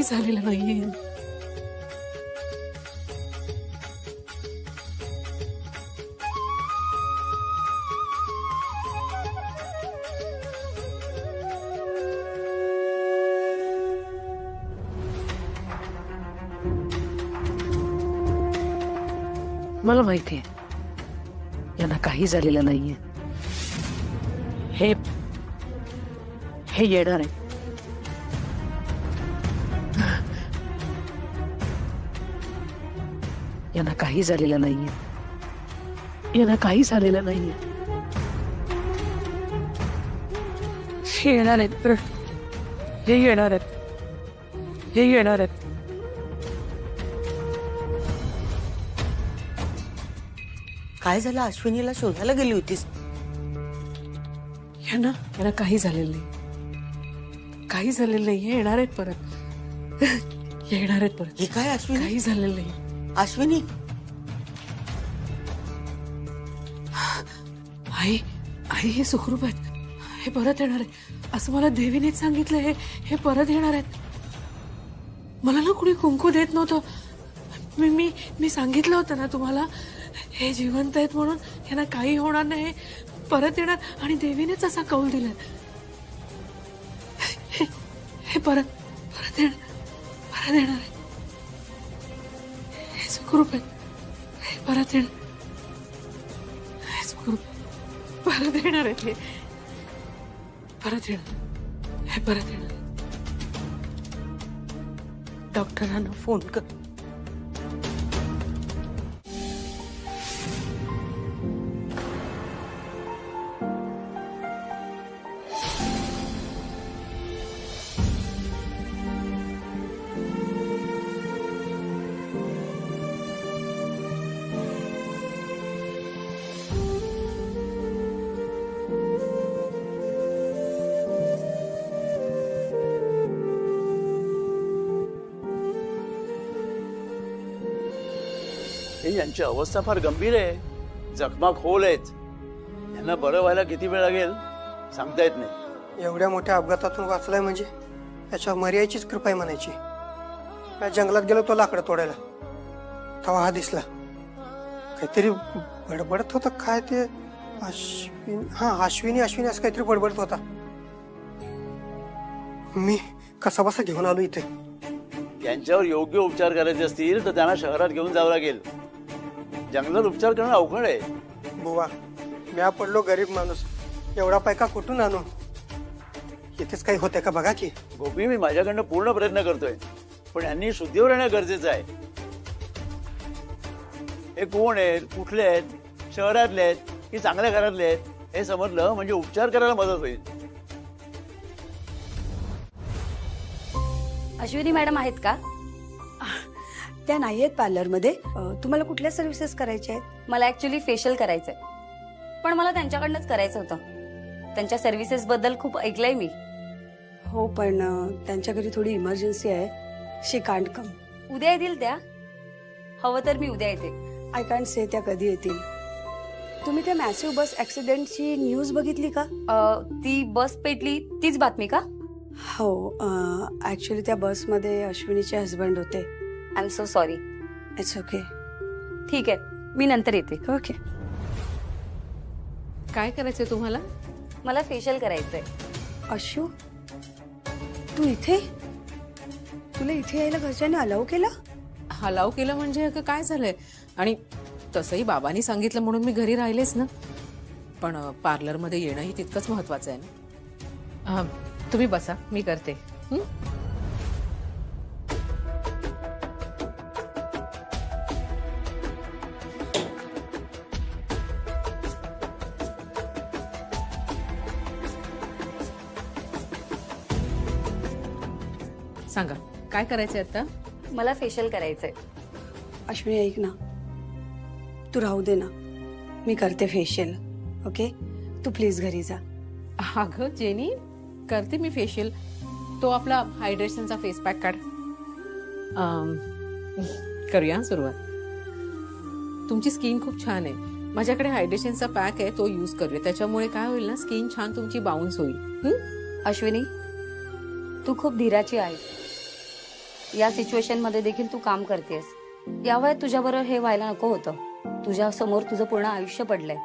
काही झालेलं नाहीये. मला माहिती आहे यांना काही झालेलं नाहीये. हे हे येणार आहे. यांना काही झालेलं नाहीये. यांना काही झालेलं नाहीये. हे येणार आहेत. हे येणार आहेत. हे येणार आहेत. काय झालं? अश्विनीला शोधायला गेली होतीस? यांना काही झालेलं नाही. काही झालेलं नाही. हे येणार आहेत परत. येणार आहेत परत. हे काय अश्विनी? काही झालेलं नाही. अश्विनी, आई आई हे सुखरूप आहेत. हे परत येणार आहे असं मला देवीनेच सांगितलं. हे परत येणार आहेत. मला ना कुणी कुंकू देत नव्हतं. मी सांगितलं होतं ना तुम्हाला हे जिवंत आहेत म्हणून. यांना काही होणार नाही. परत येणार. आणि देवीनेच असा कौल दिलाय. हे परत परत येणार आहे. हे सुखरूप आहेत. हे परत येणार. हे सुखरूप परत येणार आहे. हे परत येणार. हे परत येणार. डॉक्टरांना फोन कर. यांची अवस्था फार गंभीर आहे. जखमा खोल आहेत. यांना बरं व्हायला किती वेळ लागेल सांगता येत नाही. एवढ्या मोठ्या अपघातातून वाचलाय म्हणजे त्याच्या मर्यादेचीच कृपा आहे म्हणायची. त्या जंगलात गेलो तो लाकडं तोडायला, तेव्हा हा दिसला. काहीतरी बडबडत होता. काय ते अश्विनी असं काहीतरी बडबडत होता. मी कसा बसा घेऊन आलो इथे. यांच्यावर योग्य उपचार करायचे असतील तर त्यांना शहरात घेऊन जावं लागेल. जंगलात उपचार करणं अवघड आहे. बुवा, म्या पडलो गरीब माणूस. एवढा पैका कुठून आणू? इथेच काही होते का बघा की. गोपी, मी माझ्याकडनं पूर्ण प्रयत्न करतोय, पण यांनी शुद्धीवर राहणं गरजेचं आहे. हे कोण आहेत, कुठले आहेत, शहरातले आहेत की चांगल्या घरातले आहेत हे समजलं म्हणजे उपचार करायला मदत होईल. अश्विनी मॅडम आहेत का? त्या नाही आहेत पार्लरमध्ये. तुम्हाला कुठल्या सर्व्हिसेस करायच्या आहेत? मला ऍक्च्युली फेशियल करायचंय, पण मला त्यांच्याकडनंच करायचं होतं. त्यांच्या सर्व्हिसेस बद्दल खूप ऐकलंय मी. हो, पण त्यांच्या घरी थोडी इमर्जन्सी आहे. शी कांट कम. उद्या येतील त्या? हवं तर मी उद्या येते. आय कांट से त्या कधी येतील. तुम्ही त्या मॅसिव्ह बस ऍक्सिडेंटची न्यूज बघितली का? ती बस पेटली तीच बातमी का? हो, ऍक्च्युली त्या बसमध्ये अश्विनीचे हस्बंड होते. I am so sorry. It's okay. ठीक आहे, मी नंतर येते. ओके. काय करायचंय तुम्हाला? मला फेशियल करायचंय. अशू, तू इथे? तुला इथे यायला घरच्यांनी अलाउ केला? हलाव केलं म्हणजे काय झालंय? आणि तसंही बाबांनी सांगितलं म्हणून मी घरी राहिलेच ना. पण पार्लरमध्ये येणंही तितकंच महत्वाचं आहे ना. तुम्ही बसा, मी करते. सांगा काय करायचंय आता? मला फेशियल करायचंय. अश्विनी ऐक ना, तू राहू दे ना, मी करते फेशियल. ओके, तू प्लीज घरी जा. अगं जेनी, करते मी फेशियल. तो आपला हायड्रेशनचा फेस पॅक काढ. करूया सुरुवात. तुमची स्किन खूप छान आहे. माझ्याकडे हायड्रेशनचा पॅक आहे, तो यूज करूया. त्याच्यामुळे काय होईल ना, स्किन छान तुमची बाउन्स होईल. अश्विनी, तू खूप धीराची आहेस. या सिच्युएशन मध्ये देखील तू काम करतेस. या वयात तुझ्याबरोबर हे व्हायला नको होतं. तुझ्या समोर तुझं पूर्ण आयुष्य पडलंय.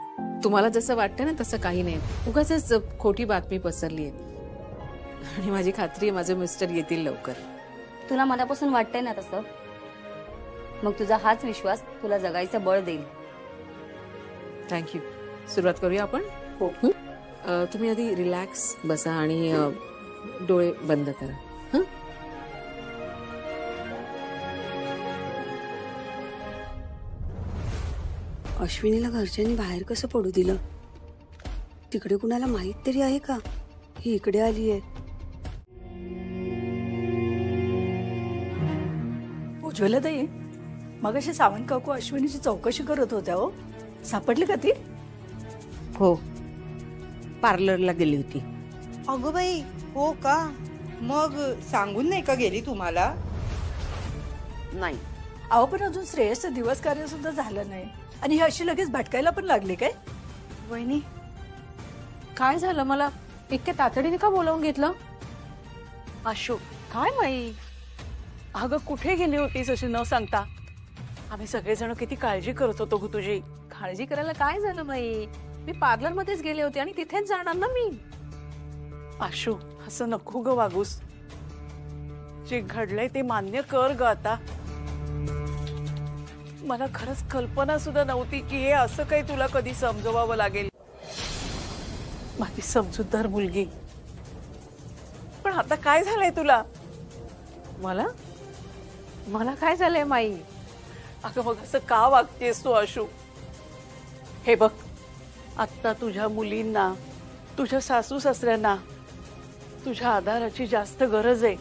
तुम्हाला जसं वाटतं ना तसं काही नाही. उगाचच खोटी बातमी पसरली आहे आणि माझी खात्री आहे माझे मिस्टर येतील लवकर. तुला मनापासून वाटतंय ना तसं, मग तुझा हाच विश्वास तुला जगायचं बळ देईल. थँक्यू. सुरुवात करूया आपण. हो. तुम्ही आधी रिलॅक्स बसा आणि डोळे बंद करा. हं? अश्विनीला घरच्यांनी बाहेर कसं पडू दिलं? तिकडे कुणाला माहित तरी आहे का ही इकडे आली आहे? उज्ज्वला ताई, मगाशी सावंत काकू अश्विनीची चौकशी करत होत्या. हो, सापडली का ती? हो, पार्लरला गेली होती. अगं बाई, हो का? मग सांगून नाही का गेली तुम्हाला? नाही, अहो, पण अजून श्रेयसचं दिवस कार्य सुद्धा झालं नाही आणि ही अशी लगेच भटकायला पण लागली काय? वहिनी काय झालं? मला इतक्या तातडीने का बोलावून घेतलं? आशू, काय माई? अगं कुठे गेली होतीस अशी न सांगता? आम्ही सगळेजण किती काळजी करत होतो ग तुझी. काळजी करायला काय झालं बाई? मी पार्लर मध्येच गेले होते आणि तिथेच जाणार ना मी. आशू, असं नको ग वागूस. जे घडलंय ते मान्य कर ग आता. मला खरंच कल्पना सुद्धा नव्हती की हे असं काही तुला कधी समजवावं लागेल. माझी समजूतदार मुलगी. पण आता काय झालंय तुला? मला काय झालंय माई? अगं मग असं का वागतेस तू आशू? हे बघ, आत्ता तुझ्या मुलींना, तुझ्या सासू सासऱ्यांना तुझ्या आधाराची जास्त गरज आहे.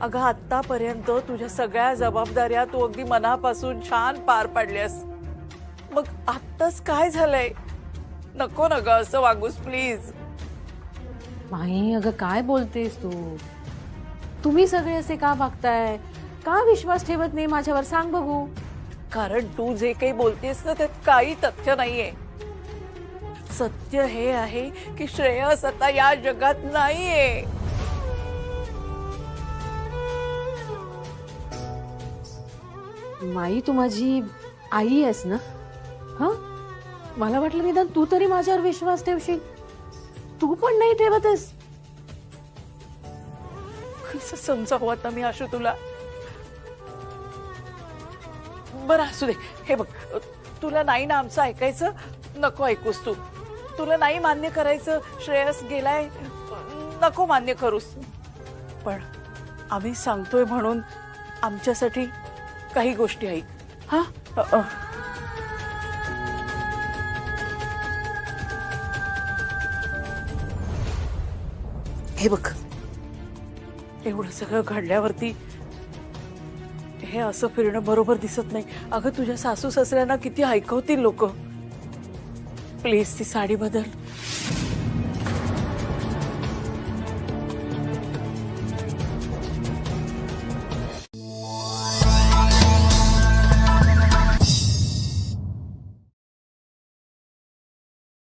अगं आतापर्यंत तुझ्या सगळ्या जबाबदाऱ्या तू अगदी मनापासून छान पार पाडल्यास. मग आत्ताच काय झालंय? नको ना ग असं वागूस प्लीज. माई अगं काय बोलतेस तू? तुम्ही सगळे असे का वागताय? का विश्वास ठेवत नाही माझ्यावर? सांग बघू. कारण तू जे काही बोलतेस ना त्यात काही तथ्य नाहीये. सत्य हे आहे की श्रेयस आता या जगात नाहीये. माई तू माझी आई आहेस ना? हा, मला वाटलं निदान तू तरी माझ्यावर विश्वास ठेवशील. तू पण नाही ठेवतेस. कसं समजावं आता मी आशू तुला? बरं असू दे. हे बघ, तुला नाही ना आमचं ऐकायचं? नको ऐकूस तू. तुला नाही मान्य करायचं श्रेयस गेलाय, नको मान्य करूस. पण आम्ही सांगतोय म्हणून आमच्यासाठी काही गोष्टी ऐक. हा, हे बघ, एवढं सगळं घडल्यावरती हे असं फिरणं बरोबर दिसत नाही. अगं तुझ्या सासू सासऱ्यांना किती ऐकवतील लोक. प्लीज ती साडी बदल.